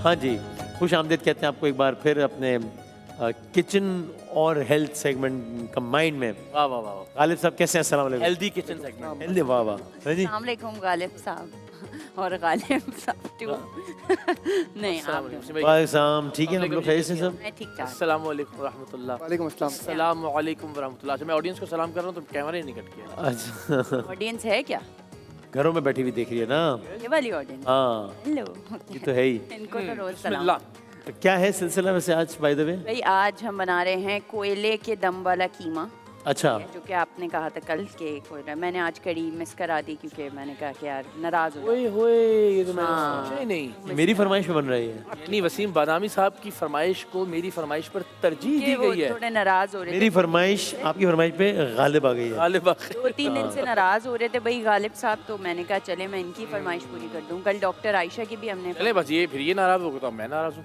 हाँ जी, खुश आमदीद कहते हैं आपको एक बार फिर अपने किचन और हेल्थ सेगमेंट कंबाइंड में। वाह वाह वाह। गालिब साहब कैसे हैं? अस्सलाम वालेकुम। Healthy kitchen segment. हेल्दी, वाह वाह। हाँ जी, अस्सलाम वालेकुम गालिब साहब और गालिब साहब टू। नहीं आप वालेकुम, ठीक है, हम लोग खैरियत से सब। मैं ठीक ठाक। अस्सलाम वालेकुम रहमतुल्लाह। वालेकुम अस्सलाम। अस्सलाम वालेकुम रहमतुल्लाह। अच्छा मैं ऑडियंस को सलाम कर रहा हूँ तो कैमरा ही नहीं कट गया। अच्छा, ऑडियंस है क्या? घरों में बैठी हुई देख रही है ना? ये वाली ऑडियंस? हाँ, हेलो। ये तो है ही। इनको तो रोज सलाम। बिस्मिल्लाह। तो क्या है सिलसिला वैसे आज बाय द वे? भाई आज हम बना रहे हैं कोयले के दम वाला कीमा, अच्छा, जो कि आपने कहा था कल के कोयला। मैंने आज कड़ी मिस करा दी क्योंकि मैंने कहा कि यार नाराज हो ओए होए, ये तो मैंने सोचा ही नहीं। मेरी फरमाइश पे बन रही है। यानी वसीम बादामी साहब की फरमाइश को मेरी फरमाइश पर तरजीह दी कि वो गई है। थोड़े नाराज हो रहे मेरी थे। फरमाइश आपकी फरमाइश पे गालिब आ गई है। गालिब आ गए। 2-3 दिन से नाराज हो रहे थे भाई गालिब साहब, तो मैंने कहा चले मैं इनकी फरमाइश पूरी कर दूं। कल डॉक्टर आयशा की भी हमने चले बस ये फिर ये नाराज हो गया तो मैं नाराज हूँ।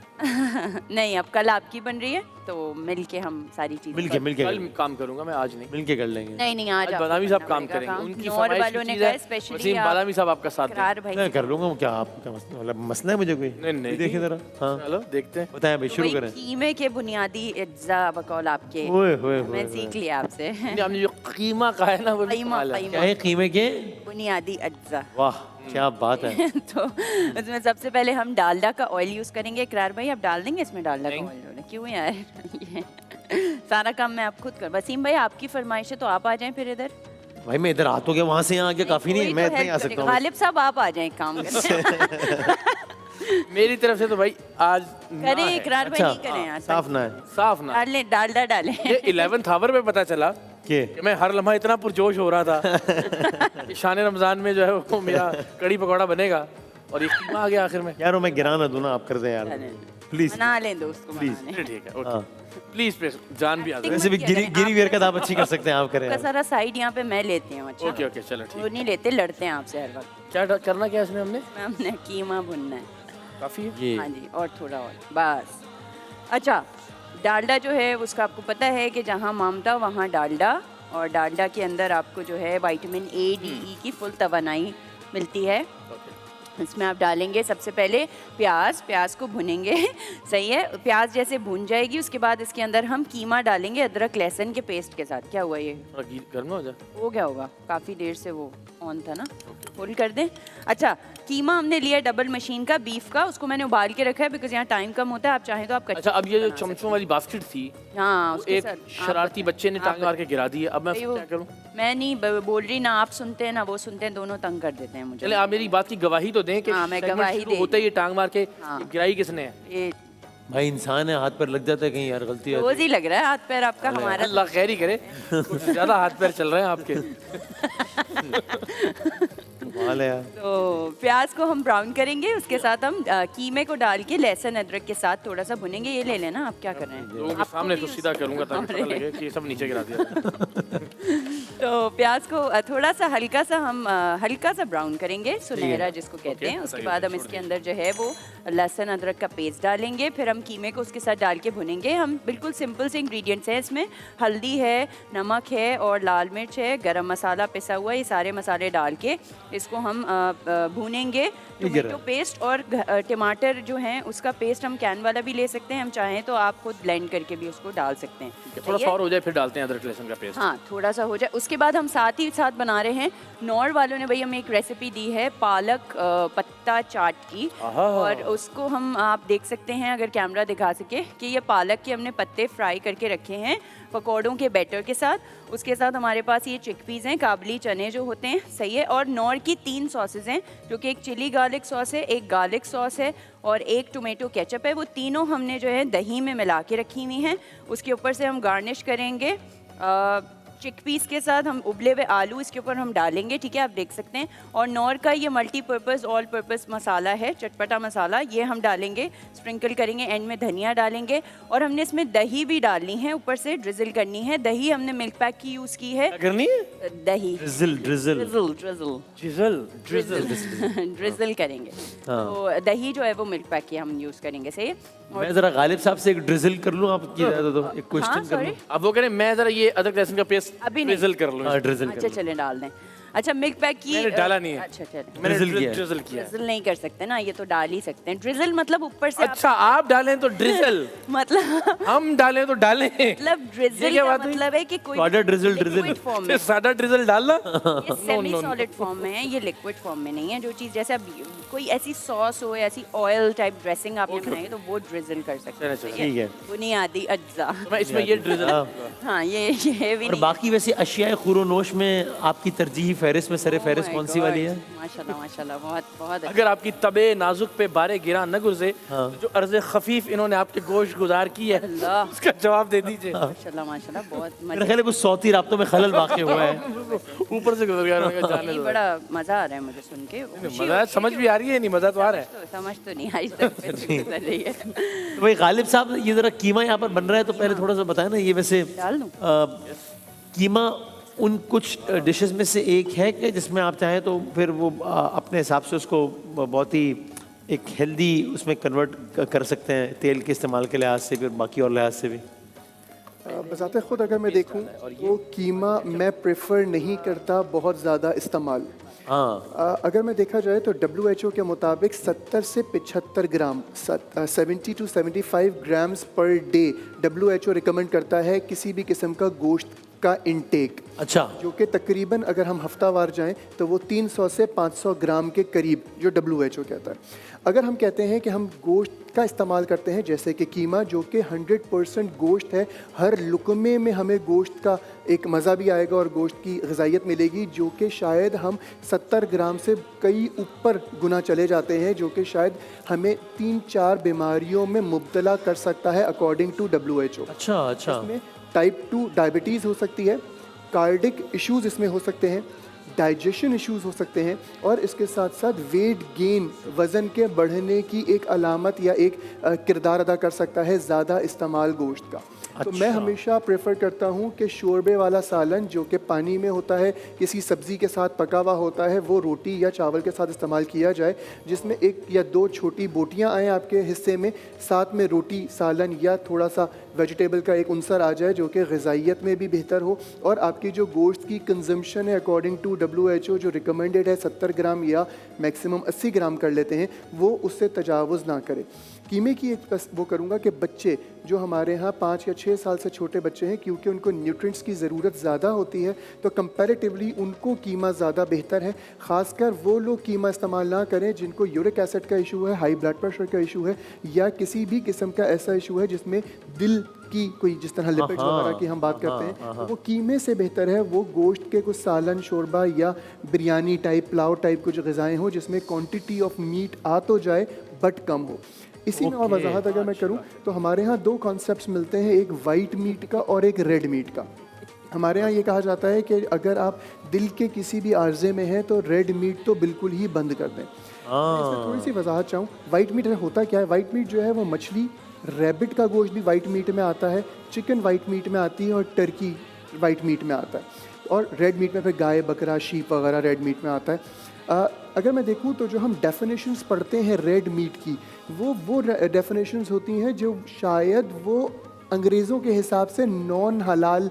नहीं, अब कल आपकी बन रही है तो मिल के हम सारी चीजें मिलके कल काम करूंगा मैं, आज नहीं। मिलके कर लेंगे। नहीं आज आज आपको बादामी साहब करना काम पड़ेगा करेंगे। काम। उनकी नौर फरमाइश वालों की ने चीज़ कहा है। स्पेशली वसीम बादामी साहब आपका साथ दें। इकरार भाई मैं कर लूंगा, क्या आपका मतलब मसला है मुझे कोई? नहीं। देखिए जरा। हाँ, चलो देखते हैं। बताएं भाई, शुरू वही करें। कीमे के बुनियादी अज्जा बकौल आपके ओए होए मैं होए। सीख लिया आपसे। हमने जो कीमा कहा है ना वो भी कीमा कमाल है। क्या है कीमे के? बुनियादी अज्जा। वाह, क्या बात है। तो उसमें सबसे पहले हम डालडा का ऑयल यूज करेंगे। इकरार भाई आप डाल देंगे इसमें डालडा का ऑयल? क्यों यार, ये सारा काम मैं आप खुद कर। वसीम भाई आपकी फरमाइश है तो आप आ जाएं फिर इधर। भाई मैं इधर आ तो गया, वहाँ से यहाँ आके काफी नहीं है, मैं इतना ही आ सकता हूँ। गालिब साहब आप आ जाएं काम करने। मेरी तरफ से तो भाई आज ना करें है। इकरार भाई, अच्छा, नहीं करें यार। साफ ना है साफ ना। डाल लें, डालडा डालें। ये 11th आवर में पता चला के? कि मैं हर लम्हा इतना पुरजोश हो रहा था कि शान रमजान में जो है वो मेरा कड़ी पकौड़ा बनेगा और ये कीमा आ गया आखिर में। यार वो मैं गिरा ना दूं ना, आप कर दें यार प्लीज। मना लें दोस्त को, Please. मना लें। ठीक है हाँ, ओके। प्लीज प्लीज जान भी आ जाए। वैसे भी गिरी वेयर का आप अच्छी कर सकते हैं, आप करें का यार। सारा साइड यहाँ पे मैं लेती हूँ। अच्छा ओके ओके चलो वो ठीक। नहीं लेते, लड़ते हैं आपसे हर वक्त। क्या करना क्या इसमें हमने? हमने कीमा भुनना है। काफी है। ये हाँ जी, और थोड़ा और बस। अच्छा, डालडा जो है उसका आपको पता है कि जहाँ मामटा वहाँ डालडा, और डालडा के अंदर आपको जो है विटामिन ए डी ई की फुल तवानाई मिलती है। इसमें आप डालेंगे सबसे पहले प्याज को भुनेंगे। सही है, प्याज जैसे भुन जाएगी उसके बाद इसके अंदर हम कीमा डालेंगे अदरक लहसुन के पेस्ट के साथ। क्या हुआ ये? थोड़ा गर्म हो जाए। हो गया होगा, काफ़ी देर से वो ऑन था ना। फुल कर दें। अच्छा, कीमा हमने लिया डबल मशीन का बीफ का, उसको मैंने उबाल के रखा है बिकॉज यहाँ टाइम कम होता है। आप चाहें तो आप अच्छा अब ये जो चमचों वाली बास्केट थी, हाँ वो उसके एक साथ शरारती बच्चे ने टांग मार के गिरा दी है। अब मैं भाई उसको वो- क्या करूं? मैं नहीं बोल रही ना, आप सुनते हैं ना वो सुनते हैं, दोनों तंग कर देते हैं मुझे। चले आप मेरी बात की गवाही तो दें कि हाँ, मैं segment गवाही शुरू दे- होते ही ये टांग मार के हाँ। गिराई किसने है? ये भाई इंसान है, हाथ पर लग जाता है कहीं यार, गलती है। रोज ही लग रहा है हाथ पैर आपका, हमारा अल्लाह खैर ही करे। कुछ ज्यादा हाथ पैर चल रहे हैं आपके। कमाल है यार। तो प्याज को हम ब्राउन करेंगे, उसके साथ हम कीमे को डाल के लहसुन अदरक के साथ थोड़ा सा भुनेंगे। ये ले लेना, आप क्या कर रहे हैं? लोगों के आपको सामने भी तो सीधा उस- करूंगा ताकि पता लगे कि ये सब नीचे गिरा दिया। तो प्याज को थोड़ा सा हल्का सा ब्राउन करेंगे, सुनहरा जिसको कहते ओके, हैं। उसके सही बाद है, हम छोड़ इसके दिया। अंदर जो है वो लहसुन अदरक का पेस्ट डालेंगे। फिर हम कीमे को उसके साथ डाल के भुनेंगे। हम बिल्कुल सिंपल से इंग्रेडिएंट्स हैं इसमें, हल्दी है, नमक है और लाल मिर्च है, गरम मसाला पिसा हुआ, ये सारे मसाले डाल के इसको हम भूनेंगे। टोमेटो पेस्ट और टमाटर जो हैं उसका पेस्ट हम कैन वाला भी ले सकते हैं, हम चाहें तो आप खुद ब्लेंड करके भी उसको डाल सकते हैं। थोड़ा सही है? सौर हो जाए फिर डालते हैं अदरक लहसुन का पेस्ट। हाँ, थोड़ा सा हो जाए। उसके बाद हम साथ ही साथ बना रहे हैं, नौर वालों ने भाई हमें एक रेसिपी दी है पालक पत्ता चाट की, और उसको हम आप देख सकते हैं अगर कैमरा दिखा सके कि ये पालक के हमने पत्ते फ्राई करके रखे हैं पकौड़ों के बैटर के साथ। उसके साथ हमारे पास ये चिकपीज़ हैं, काबली चने जो होते हैं, सही है। और नौर की 3 सॉसेज हैं, जो कि एक चिली गार्लिक सॉस है, एक गार्लिक सॉस है और एक टोमेटो केचप है। वो तीनों हमने जो है दही में मिला के रखी हुई हैं। उसके ऊपर से हम गार्निश करेंगे चिकपीस के साथ, हम उबले हुए आलू इसके ऊपर हम डालेंगे। ठीक है, आप देख सकते हैं। और नौर का ये मल्टीपर्पज़ ऑल पर्पज़ मसाला है, चटपटा मसाला, ये हम डालेंगे, स्प्रिंकल करेंगे, एंड में धनिया डालेंगे। और हमने इसमें दही भी डालनी है, ऊपर से ड्रिजल करनी है। दही हमने मिल्क पैक की यूज़ की है। क्या करनी है? दही ड्रिजल ड्रिजल ड्रिजल करेंगे। तो दही जो है वो मिल्क पैक की हम यूज़ करेंगे। सही है। मैं जरा गालिब साहब से एक ड्रिजल कर लूं, आप की तो एक क्वेश्चन कर sorry? लूं। अब वो कह रहे हैं मैं जरा ये अदरक लहसुन का पेस्ट अभी नहीं। ड्रिजल कर लूं। ड्रिजल अच्छा चलें डाल दें। अच्छा मिल्क पैक की मैंने डाला नहीं है। अच्छा चलो, मैंने Drizzle किया है। ड्रिजल किया है। ड्रिजल नहीं कर सकते ना, ये तो डाल ही सकते हैं। ड्रिजल मतलब ऊपर से अच्छा आप डालें तो ड्रिजल, मतलब हम डालें तो डालें। मतलब ये ड्रिजल क्या का बात हुई? मतलब है कि कोई Powder drizzle, drizzle। फॉर्म में, ये सादा ड्रिजल डालना। ये सेमी सॉलिड फॉर्म में है, ये लिक्विड फॉर्म में नहीं है। जो चीज़ जैसे अब कोई ऐसी सॉस हो, ऐसी ऑयल टाइप ड्रेसिंग आपने बनाई है तो वो ड्रिजल कर सकते हैं। चलो, ठीक है। बुनियादी अज्जा। मैं इसमें ये ड्रिजल हाँ ये भी और नहीं। बाकी वैसे अशियाए खुरोनोश में आपकी तरजीही फहरिस्त में सरे फहरिस्त Oh my कौन सी वाली है? God, माशाल्लाह माशाल्लाह, बहुत बहुत अच्छा। अगर आपकी तबे नाजुक पे बारे गिरा न गुजरे, तो जो अर्ज़ खफीफ इन्होंने आपके गोश्त गुजार की है अल्लाह। उसका जवाब दे दीजिए। माशाल्लाह माशाल्लाह, बहुत मेरा मजा, ख्याल है कुछ सौती राब्तों में खलल वाक़ हुआ है। ऊपर से गुजर गया, उन्होंने कहा, जाने नहीं, दो। बड़ा मजा आ रहा है मुझे सुन के। खुशी मजा होती है समझ कि- भी आ रही है, नहीं मजा तो आ रहा है। समझ तो नहीं आ रही, गुजर रही है। तो भाई गालिब साहब, ये ज़रा कीमा यहाँ पर बन रहा है तो पहले थोड़ा सा बताएं ना, ये वैसे डाल दूं? कीमा उन कुछ डिशेस में से एक है कि जिसमें आप चाहें तो फिर वो अपने हिसाब से उसको बहुत ही एक हेल्दी उसमें कन्वर्ट कर सकते हैं, तेल के इस्तेमाल के लिहाज से भी और बाकी और लिहाज से भी। बज़ाते ख़ुद अगर मैं देखूं वो कीमा मैं प्रेफर नहीं करता बहुत ज़्यादा इस्तेमाल। हाँ, अगर मैं देखा जाए तो WHO के मुताबिक 70 से 75 ग्राम 70 to 75 grams per day WHO recommend करता है किसी भी किस्म का गोश्त का इंटेक, अच्छा, जो कि तकरीबन अगर हम हफ्तावार जाएं तो वो 300 से 500 ग्राम के करीब जो WHO कहता है। अगर हम कहते हैं कि हम गोश्त का इस्तेमाल करते हैं जैसे कि कीमा, जो कि 100% गोश्त है, हर लुकमे में हमें गोश्त का एक मज़ा भी आएगा और गोश्त की ग़िज़ाइयत मिलेगी, जो कि शायद हम 70 ग्राम से कई ऊपर गुना चले जाते हैं, जो कि शायद हमें 3-4 बीमारियों में मुब्तला कर सकता है अकॉर्डिंग टू WHO। अच्छा, अच्छा। इसमें टाइप 2 डायबिटीज़ हो सकती है, कार्डिक इश्यूज़ इसमें हो सकते हैं, डाइजेशन इश्यूज़ हो सकते हैं, और इसके साथ साथ वेट गेन, वज़न के बढ़ने की एक अलामत या एक किरदार अदा कर सकता है ज़्यादा इस्तेमाल गोश्त का। तो मैं अच्छा। हमेशा प्रेफर करता हूँ कि शोरबे वाला सालन जो कि पानी में होता है, किसी सब्ज़ी के साथ पका हुआ होता है, वो रोटी या चावल के साथ इस्तेमाल किया जाए, जिसमें 1 या 2 छोटी बोटियाँ आएँ आपके हिस्से में, साथ में रोटी, सालन या थोड़ा सा वेजिटेबल का एक उनसर आ जाए, जो कि ग़िज़ाइयत में भी बेहतर हो, और आपकी जो गोश्त की कंजम्पशन है अकॉर्डिंग टू WHO जो रिकमेंडेड है 70 ग्राम या मैक्सिमम 80 ग्राम कर लेते हैं, वो उससे तजावुज़ ना करे। कीमे की एक बस वो करूँगा कि बच्चे जो हमारे यहाँ 5 या 6 साल से छोटे बच्चे हैं, क्योंकि उनको न्यूट्रिएंट्स की ज़रूरत ज़्यादा होती है, तो कंपैरेटिवली उनको कीमा ज़्यादा बेहतर है। ख़ासकर वो लोग कीमा इस्तेमाल ना करें जिनको यूरिक एसिड का इशू है, हाई ब्लड प्रेशर का इशू है, या किसी भी किस्म का ऐसा इशू है जिसमें दिल की कोई, जिस तरह लिपिड्स वगैरह की हम बात करते हैं, तो वो कीमे से बेहतर है वो गोश्त के कुछ सालन, शोरबा या बिरयानी टाइप, पुलाव टाइप कुछ ग़िज़ाएँ हों जिसमें क्वांटिटी ऑफ मीट आ तो जाए बट कम हो। इसी में और वजाहत अगर मैं करूं तो हमारे यहाँ 2 कॉन्सेप्ट्स मिलते हैं, एक वाइट मीट का और एक रेड मीट का। हमारे यहाँ ये कहा जाता है कि अगर आप दिल के किसी भी आर्जे में हैं तो रेड मीट तो बिल्कुल ही बंद कर दें। इसमें थोड़ी सी वजाहत चाहूँ, वाइट मीट में होता क्या है, वाइट मीट जो है वो मछली, रैबिट का गोश्त भी वाइट मीट में आता है, चिकन वाइट मीट में आती है और टर्की वाइट मीट में आता है, और रेड मीट में फिर गाय, बकरा, शीप वगैरह रेड मीट में आता है। अगर मैं देखूं तो जो हम डेफिनेशंस पढ़ते हैं रेड मीट की, वो डेफिनेशंस होती हैं जो शायद वो अंग्रेज़ों के हिसाब से नॉन हलाल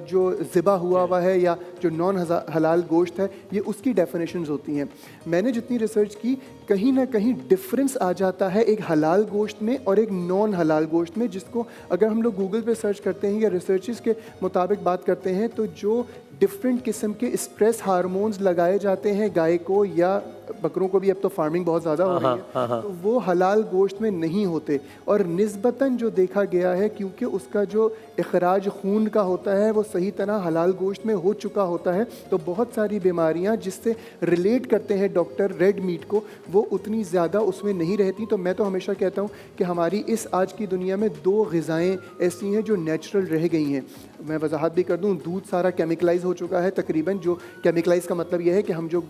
जो ज़िबा हुआ है या जो नॉन हलाल गोश्त है, ये उसकी डेफिनेशंस होती हैं। मैंने जितनी रिसर्च की, कहीं ना कहीं डिफरेंस आ जाता है एक हलाल गोश्त में और एक नॉन हलाल गोश्त में, जिसको अगर हम लोग गूगल पे सर्च करते हैं या रिसर्चेस के मुताबिक बात करते हैं, तो जो डिफरेंट किस्म के स्ट्रेस हार्मोन्स लगाए जाते हैं गाय को या बकरों को भी, अब तो फार्मिंग बहुत ज़्यादा हो रही है, तो वो हलाल गोश्त में नहीं होते। और निस्बतन जो देखा गया है, क्योंकि उसका जो इखराज खून का होता है वो सही तरह हलाल गोश्त में हो चुका होता है, तो बहुत सारी बीमारियां जिससे रिलेट करते हैं डॉक्टर रेड मीट को, वो उतनी ज़्यादा उसमें नहीं रहती। तो मैं तो हमेशा कहता हूँ कि हमारी इस आज की दुनिया में 2 ग़िज़ाएँ ऐसी हैं जो नेचुरल रह गई हैं। मैं वजाहत भी कर दूँ, दूध सारा केमिकलाइज हो चुका है तकरीबन। जो केमिकलाइज का मतलब यह है कि हम जो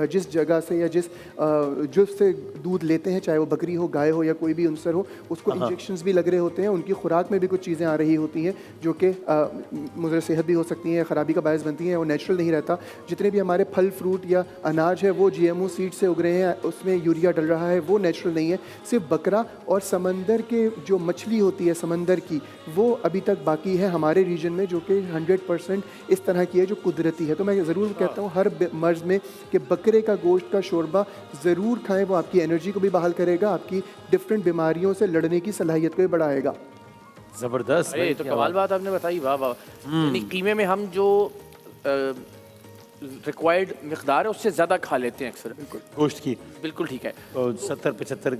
जिस जगह से या जिस से दूध लेते हैं, चाहे वो बकरी हो, गाय हो या कोई भी उनसर हो, उसको इंजेक्शंस भी लग रहे होते हैं। उनकी खुराक में भी कुछ चीज़ें आ रही होती हैं जो कि मुझे सेहत भी हो सकती हैं, ख़राबी का बायस बनती हैं, वो नेचुरल नहीं रहता। जितने भी हमारे फल फ्रूट या अनाज है वो GMO सीड से उग रहे हैं, उसमें यूरिया डल रहा है, वो नेचुरल नहीं है। सिर्फ बकरा और समंदर के जो मछली होती है समंदर की, वो अभी तक बाकी है हमारे रीजन में, जो कि 100% इस तरह की है जो कुदरती है। तो मैं ज़रूर कहता हूँ हर मर्ज़ में कि बकरे का गोश्त का शोरबा ज़रूर खाएं, वो आपकी एनर्जी को भी बहाल करेगा, आपकी डिफरेंट बीमारियों से लड़ने की सलाहियत को भी बढ़ाएगा। जबरदस्त अरे भाई, तो क्या कमाल बात आपने बताई, वाह वाह। यानी कीमे में हम जो रिक्वायर्ड मिकदार है उससे ज़्यादा खा लेते हैं अक्सर। बिल्कुल गोश्त की बिल्कुल ठीक है। तो 70-75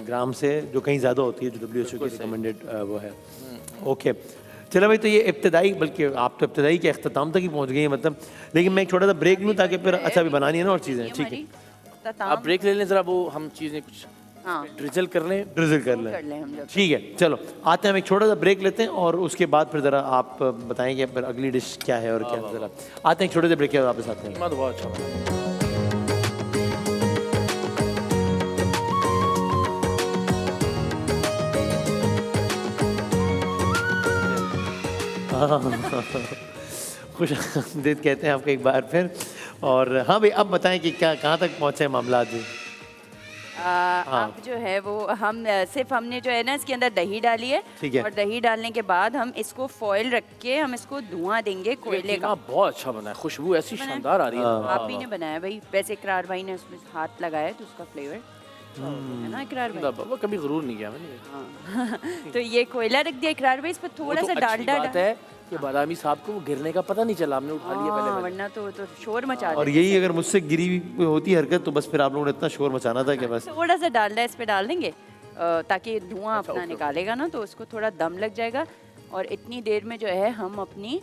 ग्राम से जो कहीं ज़्यादा होती है, जो WHO की रिकमेंडेड वो है। ओके चलो भाई, तो ये इब्तदाई, बल्कि आप तो इब्तदाई के अख्ताम तक ही पहुंच गई हैं मतलब। लेकिन मैं एक छोटा सा ब्रेक लूँ ताकि फिर अच्छा भी बनानी है ना और चीज़ें, ठीक है। आप ब्रेक ले लें ज़रा, वो हम चीज़ें कुछ हाँ ड्रिजल कर लें। ड्रिजल कर कर लें लें, हम लोग। ठीक है। चलो आते हैं, हम एक छोटा सा ब्रेक लेते हैं और उसके बाद फिर ज़रा आप बताएंगे फिर अगली डिश क्या है और क्या। ज़रा आते हैं एक छोटे से ब्रेक के बाद वापस आते हैं। कीमा तो बहुत अच्छा बना। खुश आमदीद कहते हैं आपको एक बार फिर। और हाँ भाई, अब बताएं कि क्या कहाँ तक पहुँचे मामला जी। अब जो है वो हम सिर्फ हमने जो है ना इसके अंदर दही डाली है, ठीक है। और दही डालने के बाद हम इसको फॉइल रख के हम इसको धुआं देंगे कोयले का। कीमा बहुत अच्छा बना है, खुशबू ऐसी शानदार आ रही है। आप ही ने बनाया भाई, वैसे इकरार भाई ने उसमें हाथ लगाया तो उसका फ्लेवर है ना इकरार भाई। वो कभी गुरूर नहीं किया मैंने। हाँ। तो ये कोयला रख दिया इकरार भाई, इस पर थोड़ा वो सा तो अच्छी डालडा बात है कि बादामी साहब को वो गिरने का पता नहीं चला, हमने उठा लिया पहले पहले। वरना तो शोर मचा और देते। यही अगर मुझसे गिरी हुई होती हरकत तो बस फिर आप लोगों ने इतना शोर मचाना था कि बस। थोड़ा सा डालडा इस पे डाल देंगे ताकि धुआं अपना निकालेगा ना, तो उसको थोड़ा दम लग जाएगा। और इतनी देर में जो है हम अपनी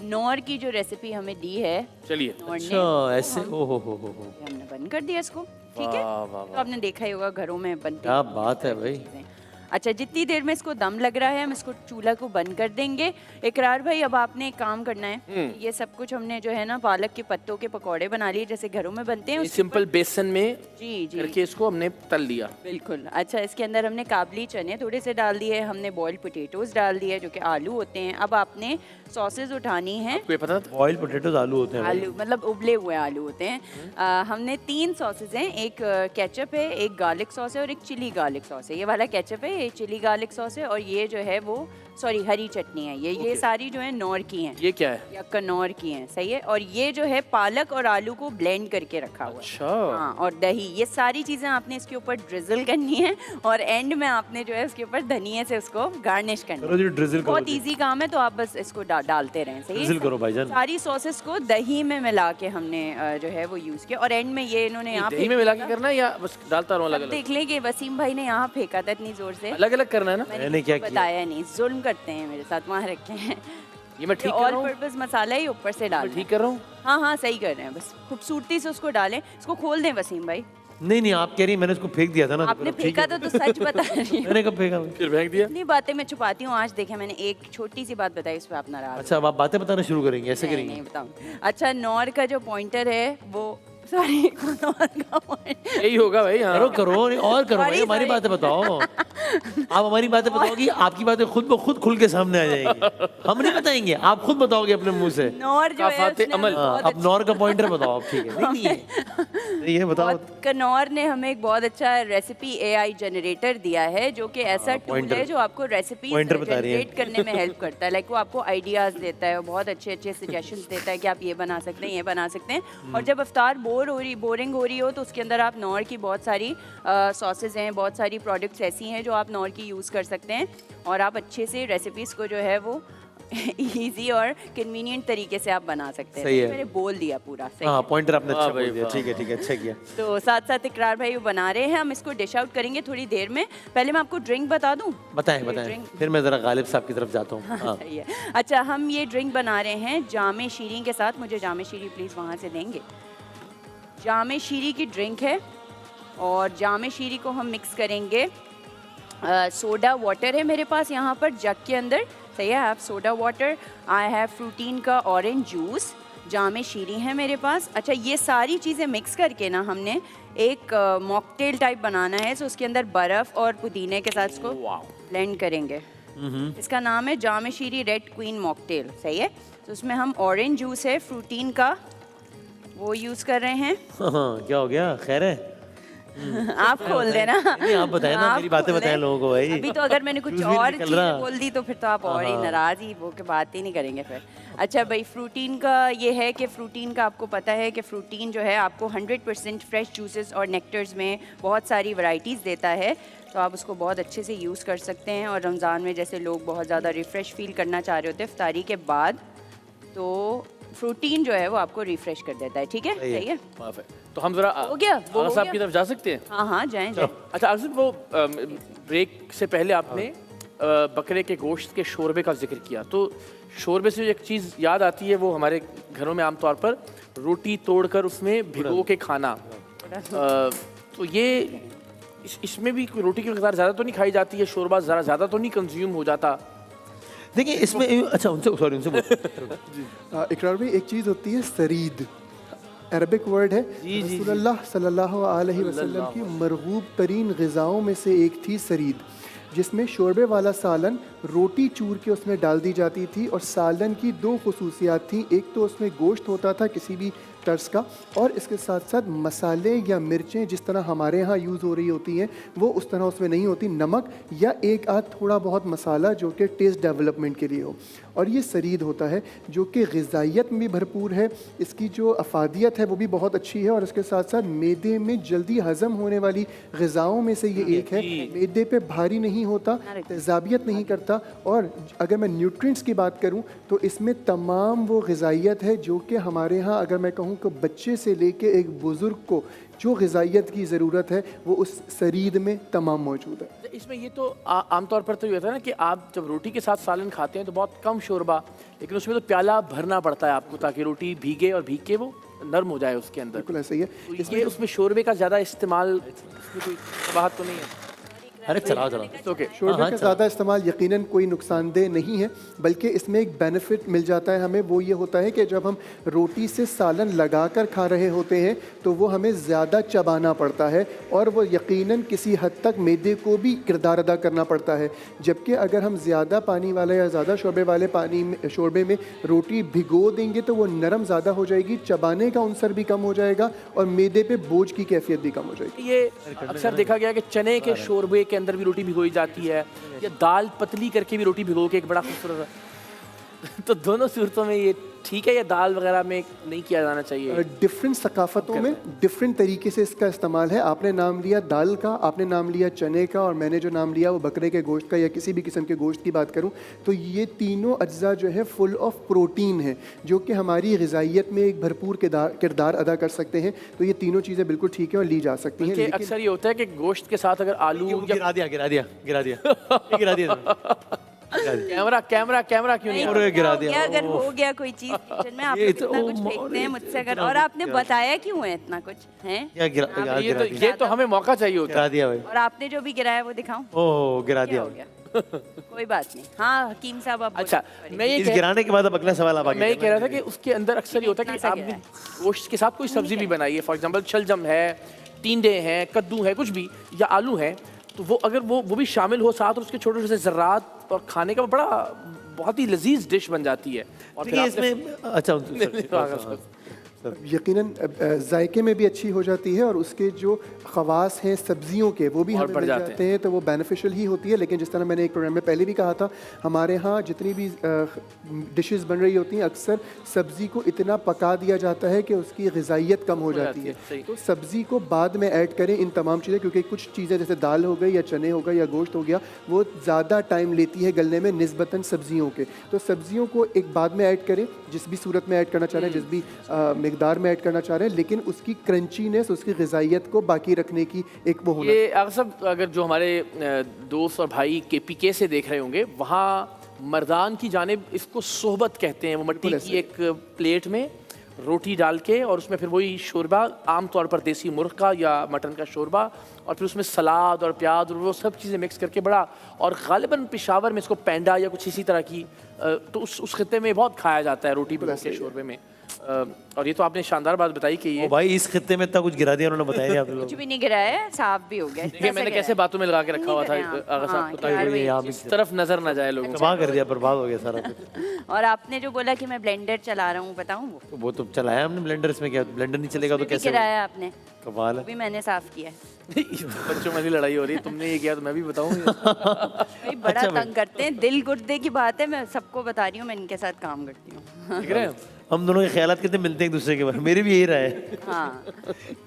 नौर की जो रेसिपी हमें दी है, चलिए। नौर ने, अच्छा ऐसे, ओ हो हमने बंद कर दिया इसको। ठीक है, वाह, वाह, तो आपने देखा ही होगा घरों में बनती क्या बात है भाई। चीज़ें। अच्छा, जितनी देर में इसको दम लग रहा है हम इसको चूल्हा को बंद कर देंगे। इकरार भाई अब आपने एक काम करना है, ये सब कुछ हमने जो है ना पालक के पत्तों के पकौड़े बना लिए जैसे घरों में बनते हैं, ये उसके सिंपल बेसन में जी जी करके इसको हमने तल लिया। बिल्कुल। अच्छा, इसके अंदर हमने काबली चने थोड़े से डाल दिए, हमने बॉइल्ड पोटैटोज डाल दिए जो कि आलू होते हैं। अब आपने सॉसेज उठानी है। आपको ये पता था? बॉइल्ड पोटैटोज आलू होते हैं भाई। आलू मतलब उबले हुए आलू होते हैं। हमने 3 सॉसेज हैं, एक केचप है, एक गार्लिक सॉस है और एक चिली गार्लिक सॉस है। ये वाला केचप है, ये चिली गार्लिक सॉस है, और ये जो है वो सॉरी हरी चटनी है। ये सारी जो है नौर की हैं, ये क्या है? या कनौर की हैं, सही है। और ये जो है पालक और आलू को ब्लेंड करके रखा हुआ है। अच्छा। हाँ, और दही, ये सारी चीज़ें आपने इसके ऊपर ड्रिजल करनी है और एंड में आपने जो है उसके ऊपर धनिया से उसको गार्निश करना करो जी, है। ड्रिजल करो बहुत जी। इजी काम है, तो आप बस इसको डालते रहें, सही ड्रिजल है। करो भाईजान। सारी सॉसेस को दही में मिला के हमने जो है वो यूज़ किया, और एंड में ये इन्होंने यहाँ दही में मिला के करना है या बस डालता रहूं अलग अलग? देख लें कि वसीम भाई ने यहाँ फेंका था इतनी जोर से, अलग अलग करना है ना? मैंने क्या किया? बताया नहीं, जुल्म करते हैं मेरे साथ, वहाँ रखे हैं। ये मैं ठीक कर ऑल रहा हूँ? पर्पस मसाला ही ऊपर से डाल, मैं ठीक कर रहा हूँ? हाँ हाँ सही कर रहे हैं, बस खूबसूरती से उसको डालें। इसको खोल दें वसीम भाई। नहीं नहीं, आप कह रही हैं मैंने उसको फेंक दिया था ना। आपने तो ठीक फेंका है। तो सच बता रही हूँ। मैंने कब फेंका? फिर फेंक दिया? इतनी बातें मैं छुपाती हूँ, आज देखें मैंने एक छोटी सी बात बताई, उस पर आप नाराज अच्छा, अब आप बातें बताना शुरू करेंगे, ऐसे नहीं, करेंगे? नहीं बताऊँ। अच्छा, नौर का जो पॉइंटर है वो सॉरी नौर का पॉइंटर यही होगा भाई। हाँ। करो करो नहीं, और करो भाई, Sorry, हमारी sorry. बातें बताओ। आप हमारी बातें बताओगी, आपकी बातें खुद ब खुद खुल के सामने आ जाएंगी। हम नहीं बताएंगे, आप खुद बताओगे अपने मुंह से। नौर जो है काफाते उसने अमल। बहुत अब नौर का पॉइंटर बताओ आप, ठीक है? नहीं नहीं, ये बताओ। कनौर ने हमें एक बहुत अच्छा रेसिपी AI जनरेटर दिया है, जो कि ऐसा टूल pointer. है जो आपको रेसिपी Pointer बता रही है। जनरेट करने में हेल्प करता है। लाइक वो आपको आइडियाज देता है, बहुत अच्छे अच्छे सजेशंस देता है कि आप ये बना सकते हैं, ये बना सकते हैं। और जब अफ्तार बोरिंग हो रही हो तो उसके अंदर आप नौर की बहुत सारी सॉसेज हैं, बहुत सारी प्रोडक्ट्स ऐसी हैं जो आप नौर की यूज़ कर सकते हैं, और आप अच्छे से रेसिपीज़ को जो है वो इजी और कन्वीनियंट तरीके से आप बना सकते हैं। सही है। मैंने बोल दिया पूरा, सही हाँ, है। पॉइंटर आपने अच्छा वाह भाई, बोल दिया। वाह। ठीक है, अच्छा किया। तो साथ साथ इकरार भाई वो बना रहे हैं, हम इसको डिश आउट करेंगे थोड़ी देर में। पहले मैं आपको ड्रिंक बता दूं। बताएं बताएं, ड्रिंक फिर मैं जरा गालिब साहब की तरफ जाता हूँ। हाँ, सही है। अच्छा, हम ये ड्रिंक बना रहे हैं जामे शीरी के साथ। मुझे जामे शीरी प्लीज़ वहाँ से देंगे। जामे शीरी की ड्रिंक है, और जामे शीरी को हम मिक्स करेंगे। सोडा वाटर है मेरे पास यहाँ पर जग के अंदर, सही है। I have soda water, I have फ्रूटीन का ऑरेंज जूस, जामे शीरी है मेरे पास। अच्छा, ये सारी चीज़ें मिक्स करके ना हमने एक मॉकटेल टाइप बनाना है। सो उसके अंदर बर्फ़ और पुदीने के साथ इसको ब्लेंड करेंगे। इसका नाम है जामे शीरी रेड क्वीन मॉकटेल, सही है। तो उसमें हम ऑरेंज जूस है फ्रूटीन का, वो यूज़ कर रहे हैं। हाँ, क्या हो गया, खैर है? आप खोल देना। नहीं, आप बताएं ना, मेरी बातें बताएं लोगों को भाई। अभी तो अगर मैंने कुछ जूस भी और निकल चीज़ें रहा। बोल दी तो फिर तो आप और ही नाराज़ ही वो के बात ही नहीं करेंगे फिर। अच्छा भाई, फ्रूटीन का ये है कि फ्रूटीन का आपको पता है कि फ्रूटीन जो है आपको 100% फ्रेश जूसेस और नेक्टर्स में बहुत सारी वैरायटीज़ देता है। तो आप उसको बहुत अच्छे से यूज़ कर सकते हैं। और रमज़ान में जैसे लोग बहुत ज़्यादा रिफ़्रेश फील करना चाह रहे होते हैं इफ्तारी के बाद, तो फ्रूटीन जो है वो आपको रिफ़्रेश कर देता है। ठीक है, सही है। तो हम जरा हो गया, वो आगा हो साहब गया। की तरफ जा सकते हैं। हाँ हाँ, जाएं जाएं। अच्छा आसिफ, वो ब्रेक से पहले आपने बकरे के गोश्त के शोरबे का जिक्र किया, तो शोरबे से एक चीज़ याद आती है, वो हमारे घरों में आमतौर पर रोटी तोड़कर उसमें भिगो के खाना। तो ये इसमें भी कोई रोटी की मकदार ज़्यादा तो नहीं खाई जाती है, शोरबा ज़रा ज़्यादा तो नहीं कंज्यूम हो जाता? देखिए इसमें, अच्छा उनसे सॉरी, उनसे बोलो। इकरार भाई, एक चीज़ होती है सरीद, अरबिक वर्ड है। रसूलुल्लाह सल्लल्लाहु अलैहि वसल्लम की मरगूब तरीन ग़िज़ाओं में से एक थी सरीद, जिसमें शोरबे वाला सालन रोटी चूर के उसमें डाल दी जाती थी। और सालन की दो खसूसियात थी, एक तो उसमें गोश्त होता था किसी भी तर्ज का, और इसके साथ साथ मसाले या मिर्चें जिस तरह हमारे यहाँ यूज़ हो रही होती हैं वो उस तरह उसमें नहीं होती, नमक या एक आध थोड़ा बहुत मसाला जो कि टेस्ट डेवलपमेंट के लिए हो। और ये सरीद होता है जो कि ग़िज़ाइयत में भी भरपूर है, इसकी जो अफादियत है वो भी बहुत अच्छी है, और इसके साथ साथ मैदे में जल्दी हज़म होने वाली ग़िज़ाओं में से ये एक है। मैदे पे भारी नहीं होता, तेज़ाबियत नहीं करता। और अगर मैं न्यूट्रिएंट्स की बात करूँ तो इसमें तमाम वो ग़िज़ाइयत है जो कि हमारे यहाँ, अगर मैं कहूँ कि बच्चे से लेके एक बुज़ुर्ग को जो ग़िज़ाइयत की ज़रूरत है वो उस सरीद में तमाम मौजूद है। इसमें ये तो आमतौर पर तो ये होता है ना कि आप जब रोटी के साथ सालन खाते हैं तो बहुत कम शोरबा, लेकिन उसमें तो प्याला भरना पड़ता है आपको ताकि रोटी भीगे और भीग के वो नरम हो जाए उसके अंदर। बिल्कुल ऐसा ही है। तो ये उसमें शोरबे का ज़्यादा इस्तेमाल, इसमें कोई बात तो नहीं है? अरे चलाओ चलाओ। ओके, शोरबे का ज़्यादा इस्तेमाल यकीनन कोई नुकसानदेह नहीं है, बल्कि इसमें एक बेनिफिट मिल जाता है हमें। वो ये होता है कि जब हम रोटी से सालन लगाकर खा रहे होते हैं तो वो हमें ज़्यादा चबाना पड़ता है, और वो यकीनन किसी हद तक मैदे को भी किरदार अदा करना पड़ता है। जबकि अगर हम ज़्यादा पानी वाले या ज़्यादा शोरबे वाले शोरबे में रोटी भिगो देंगे तो वो नरम ज़्यादा हो जाएगी, चबाने का अंसर भी कम हो जाएगा, और मैदे पे बोझ की कैफियत भी कम हो जाएगी। ये अक्सर देखा गया कि चने के शोरबे के अंदर भी रोटी भिगोई जाती है, या दाल पतली करके भी रोटी भिगो के एक बड़ा खूबसूरत तो दोनों सूरतों में ये ठीक है, या दाल वगैरह में नहीं किया जाना चाहिए? डिफरेंट सकाफ़तों में डिफरेंट तरीके से इसका इस्तेमाल है। आपने नाम लिया दाल का, आपने नाम लिया चने का, और मैंने जो नाम लिया वो बकरे के गोश्त का या किसी भी किस्म के गोश्त की बात करूं तो ये तीनों अज्जा जो है फुल ऑफ प्रोटीन है, जो कि हमारी ग़िज़ाइयत में एक भरपूर किरदार अदा कर सकते हैं। तो ये तीनों चीज़ें बिल्कुल ठीक है और ली जा सकती हैं। लेकिन अक्सर ये होता है कि गोश्त के साथ अगर आलू गिरा दिया गिरा दिया गिरा दिया ये गिरा दिया कैमरा कैमरा कैमरा क्यों नहीं? पूरे गिरा हो दिया। गया, अगर हो गया कोई चीज किचन में, आप ये लोग तो- इतना कुछ फेंकते हैं मुझसे अगर, और आपने बताया क्यों है इतना कुछ है? क्या गिरा क्या ये गिरा तो दिया ये तो हमें मौका चाहिए होता गिरा दिया भाई। और आपने जो भी गिराया वो दिखाऊं? ओह गिरा क्या दिया हो गया? कोई बात नहीं। हाँ हकीम साहब, आप अच्छा, बोलिए। मैं ये इस कह- गिराने के बाद अब अगला सवाल आप आगे मैं ये करना। कह रहा था कि उसके अंदर अक्सर ये होता है कि इतना सा आप गिरा गोश्त के साथ कोई सब्जी भी बनाइए, फॉर एग्जांपल शलजम है, टिंडे हैं, कद्दू है, कुछ भी, या आलू है, तो वो अगर वो भी शामिल हो साथ, और उसके छोटे छोटे ज़र्रात, और खाने का बड़ा बहुत ही लजीज डिश बन जाती है। और फिर देखिए आपने- इसमें अच्छा यकीनन जायके में भी अच्छी हो जाती है, और उसके जो खवास हैं सब्जियों के वो भी और हमें बढ़ मिल जाते जाते हैं, तो वो बेनिफिशियल ही होती है। लेकिन जिस तरह मैंने एक प्रोग्राम में पहले भी कहा था, हमारे यहाँ जितनी भी डिशेस बन रही होती हैं अक्सर सब्ज़ी को इतना पका दिया जाता है कि उसकी ग़िज़ाइयत कम हो जाती है। सही। तो सब्ज़ी को बाद में ऐड करें इन तमाम चीज़ें, क्योंकि कुछ चीज़ें जैसे दाल हो गई या चने हो गए या गोश्त हो गया वो ज़्यादा टाइम लेती है गलने में निस्बतन सब्ज़ियों के। तो सब्ज़ियों को एक बाद में ऐड करें, जिस भी सूरत में ऐड करना चाह रहे हैं, जिस भी मिकदार में ऐड करना चाह रहे हैं, लेकिन उसकी क्रंचीनेस, उसकी ग़िज़ाइयत को बाकी रखने की एक वो होना। ये अगर जो हमारे दोस्त और भाई KPK से देख रहे होंगे, वहाँ मर्दान की जानिब इसको सोहबत कहते हैं। वो मिट्टी की एक प्लेट में रोटी डाल के, और उसमें फिर वही शोरबा, आमतौर पर देसी मुर्ग का या मटन का शोरबा, और फिर उसमें सलाद और प्याज और वो सब चीज़ें मिक्स करके बड़ा, और गालिबन पेशावर में इसको पेंडा या कुछ इसी तरह की, तो उस खत्ते में बहुत खाया जाता है रोटी के शोरबे में। और ये तो आपने शानदार बात बताई कि ओ ये भाई इस खित्ते में इतना कुछ गिरा दिया उन्होंने, बताया नहीं आप लोग। कुछ भी नहीं गिराया है, साफ भी हो गया। देखिए मैंने कैसे बातों में लगा के रखा हुआ था नहीं गिराया। आगा साहब हाँ, को, यार, वही ताकि इस तरफ नजर ना जाए लोगों को। तबाह कर दिया, बर्बाद हो गया सारा कुछ। और आपने जो बोला कि मैं ब्लेंडर चला रहा हूँ, बताऊँ वो तो वो तो चलाया हमने ब्लेंडर, इसमें क्या, ब्लेंडर नहीं चलेगा तो भी कैसे गिराया आपने, कमाल वो है। भी मैंने साफ किया है। बच्चों में लड़ाई हो रही है, तुमने ये किया तो मैं भी बताऊंगा। भाई बड़ा तंग करते हैं, दिल गुर्दे की बात है, मैं सबको बता रही हूँ, मैं इनके साथ काम करती हूँ। देख रहे हैं हम दोनों के ख्यालात कितने मिलते हैं एक दूसरे के बारे में, मेरी भी यही राय है। हाँ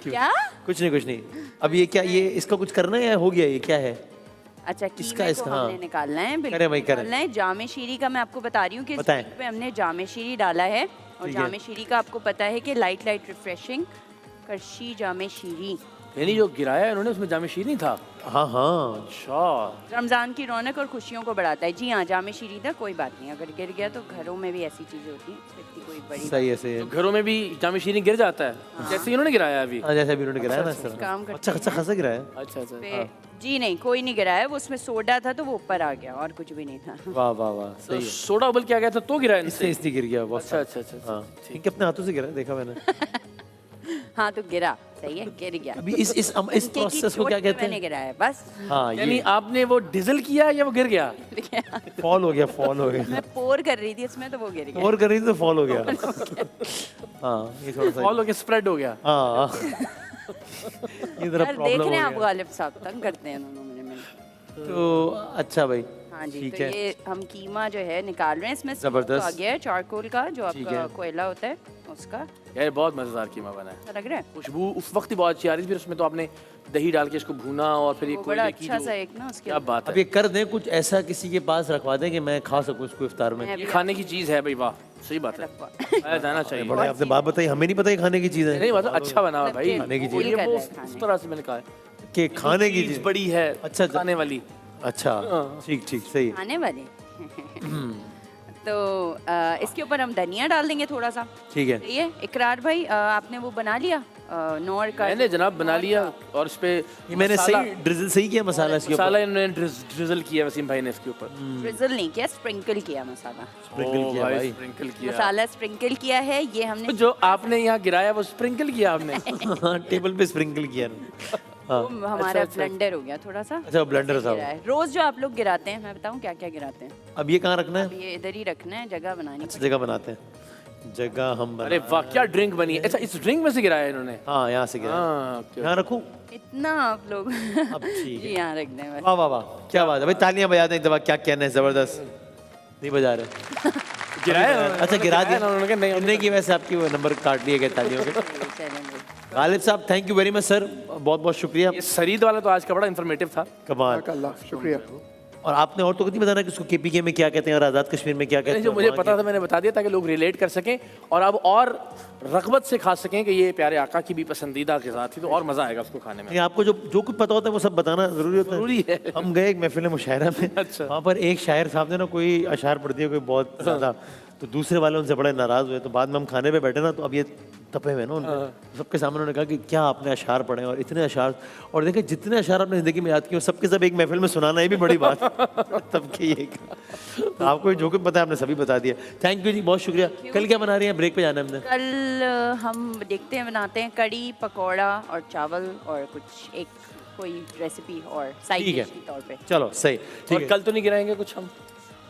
क्या? कुछ नहीं। अब ये क्या, ये इसका कुछ करना है या हो गया, ये क्या है? अच्छा इसका- कीमे इसका, को हाँ। हमने निकालना है, बिल्कुल करें भाई, करें। निकालना है। जामे शीरी का मैं आपको बता रही हूँ कि इस बताएं। पे हमने जामे शीरी डाला है, और ठीक है। जामे शीरी का आपको पता है कि लाइट रिफ्रेशिंग करशी जामे शीरी यानी जो गिराया इन्होंने उसमें जामे शीर नहीं था। हाँ हाँ, अच्छा रमजान की रौनक और खुशियों को बढ़ाता है। जी हाँ, जामे शीरी था, कोई बात नहीं, अगर गिर गया तो घरों में भी ऐसी चीजें होती हैं, इसमें इतनी कोई बड़ी सही है, सही है। तो घरों में भी जामे शीर गिर जाता है, जैसे इन्होंने गिराया अभी। हाँ, जैसे अभी उन्होंने गिराया ना इस तरह। काम करते अच्छा अच्छा खासा गिराया। अच्छा अच्छा पे जी नहीं, कोई नहीं गिराया, वो उसमें सोडा था तो वो ऊपर आ गया, और कुछ भी नहीं था। वाह वाह वाह, तो सही है। सोडा उबल के आ गया था तो गिराया इससे इनसे। इसलिए गिर गया बहुत अच्छा सारा। अच्छा अच्छा हाँ, इनके अपने हाथों से गिरा, देखा मैंने। हाँ तो गिरा, सही है, गिर गया। अभी इस उनके की प्रोसेस को चोट क्या पे कहते मैंने हैं? गिराया बस। हाँ, यानी ये आपने वो डीजल किया या वो गिर गया? फॉल हो गया, फॉल हो गया। मैं पोर कर रही थी इसमें तो वो गिर गया। और कर रही थी तो फॉल हो गया। हाँ, ये थोड़ा सा। फॉल होके स्प्रेड हो गया। हाँ, ये जरा यार देख प्रॉब्लम हो रहे हैं आप, गया। गालिब साहब तंग करते हैं दोनों मिनट। तो अच्छा भाई, हाँ जी, ठीक तो है। ये हम कीमा जो है निकाल रहे हैं, इसमें smoke जबरदस्त। आ गया है चारकोल का, जो ठीक आपका है। कोयला होता है उसका। यार बहुत मजेदार कीमा बना है, लग रहा है खुशबू उस वक्त ही बहुत अच्छी आ रही थी, फिर उसमें तो आपने दही डाल के इसको भूना और फिर ये वो बड़ा कोयले की अच्छा जो- सा एक ना उसके क्या बात अब है। ये कर दें कुछ ऐसा किसी के पास रखवा दें कि मैं खा सकूं इसको इफ्तार में। मैं ये भी खाने की चीज है भाई, वाह सही बात है, रखवा खाया जाना चाहिए। बड़े आपने बात बताई, हमें नहीं पता ये खाने की चीज़ है। नहीं मतलब अच्छा बना हुआ भाई, खाने की वो चीज। ये कर वो रहा है खाने। उस तरह से मैंने कहा है कि खाने की चीज चीज़। बड़ी है, अच्छा, खाने वाली। अच्छा, ठीक ठीक, सही है। खाने वाले। तो इसके ऊपर हम धनिया डाल देंगे थोड़ा सा। ठीक है। सही है। इकरार भाई, आपने वो बना लिया नौर का? मैंने जनाब बना लिया, और इस पे ये मैंने सही ड्रिजल सही किया मसाला इसके ऊपर। मसाला इन्होंने ड्रिजल किया वसीम भाई ने इसके ऊपर। ड्रिजल नहीं किया, स्प्रिंकल किया मसाला। स्प्रिंकल ओ किया भाई। स्प्रिंकल किया। मसाला स्प्रिंकल किया है, ये हमने जो आपने यहाँ गिराया वो स्प्रिंकल किया आपने। हाँ, टेबल पे स्प्रिंकल किया ना। हाँ, वो हमारा ब्लेंडर हो गया थोड़ा सा। अच्छा, ब्लेंडर गिरा था। है। रोज जो आप लोग गिराते हैं, मैं बताऊं क्या क्या गिराते हैं? अब ये कहाँ रखना अब है? ये इधर ही रखना है, जगह बनानी अच्छा, जगह बनाते हैं, जगह हम अरे बना। वाह क्या ड्रिंक बनी है। अच्छा इस ड्रिंक में से गिराया इन्होंने? हाँ, यहाँ से गिरा। हाँ okay. यहाँ रखूँ? इतना आप लोग अब ठीक जी है। यहाँ रख दें बस। वाह वाह वाह, क्या बात है भाई, तालियां बजा दें एक दफा। क्या कहना है, जबरदस्त। नहीं बजा रहे? गिराया अच्छा, गिरा दिया उन्होंने कहा नहीं नहीं की वैसे आपकी वो नंबर काट लिए गए तालियों के। चलेंगे। गालिब साहब, thank you very much sir, बहुत बहुत शुक्रिया। ये सरीद वाला तो आज का बड़ा इंफॉर्मेटिव था। कमाल। अल्लाह शुक्रिया। और आपने और तो नहीं बताना कि उसको केपीके में क्या कहते हैं और आज़ाद कश्मीर में क्या कहते हैं? जो मुझे वहाँ पता था मैंने बता दिया ताकि लोग रिलेट कर सकें और अब और रगबत से खा सकें कि ये प्यारे आका की भी पसंदीदा ग़िज़ा थी, तो और मज़ा आएगा उसको खाने में। ये आपको जो कुछ पता होता है वो सब बताना जरूरी होता है। जरूरी है। हम गए एक महफिल मुशायरा में, अच्छा। वहाँ पर एक शायर साहब ने ना कोई अशार पढ़ दिया, कोई बहुत ज़्यादा, तो दूसरे वाले उनसे बड़े नाराज़ हुए। तो बाद में हम खाने पे बैठे ना, तो अब ये तपे हुए ना उनके सबके सामने, उन्होंने कहा कि क्या आपने अशार पढ़े और इतने अशार, और देखे जितने अशार आपने ज़िंदगी में याद किए सबके सब एक महफिल में सुनाना, ये भी बड़ी बात है। तब के ये तो आपको जो कुछ पता है आपने सभी बता दिया। थैंक यू जी, बहुत शुक्रिया। कल क्या बना रही हैं? ब्रेक पे जाना है हमने। कल हम देखते हैं, बनाते हैं कड़ी पकौड़ा और चावल और कुछ एक कोई रेसिपी और साइड ठीक है। डिश के तौर पे। चलो सही, ठीक और है। कल तो नहीं गिराएंगे कुछ हम?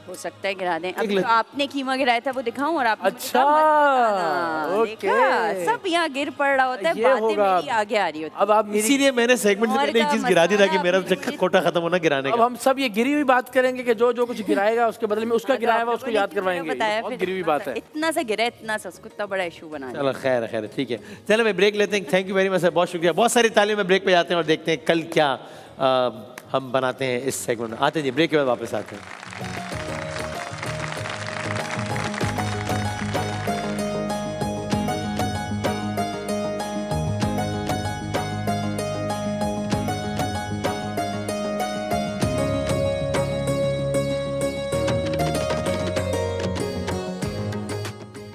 हो सकता है गिरा दें। अब ले- तो आपने कीमा गिराया था वो दिखाऊं, और आपने अच्छा, देखा ओके। सब यहाँ गिर पड़ रहा होता है, ये बातें होगा। मेरी आगे आ रही होती अब आप मेरी इसीलिए मैंने सेगमेंट से और पहले एक का चीज गिरा दी ताकि मसाला मेरा अपनी कोटा खत्म होना गिराने अब का। हम सब ये गिरी हुई बात करेंगे कि जो जो कुछ गिराएगा उसके बदले में उसका गिराया हुआ उसको याद करवाएंगे। बताया बहुत फिर गिरी हुई बात है। इतना सा गिरा, इतना सा, उसको इतना बड़ा इशू बना दिया। चलो खैर खैर, ठीक है। चलो भाई ब्रेक लेते हैं। Thank you very much sir, बहुत शुक्रिया। बहुत सारी तालियों में ब्रेक पे जाते हैं और देखते हैं कल क्या हम बनाते हैं इस सेगमेंट में। आते हैं जी, ब्रेक के बाद वापस आते हैं।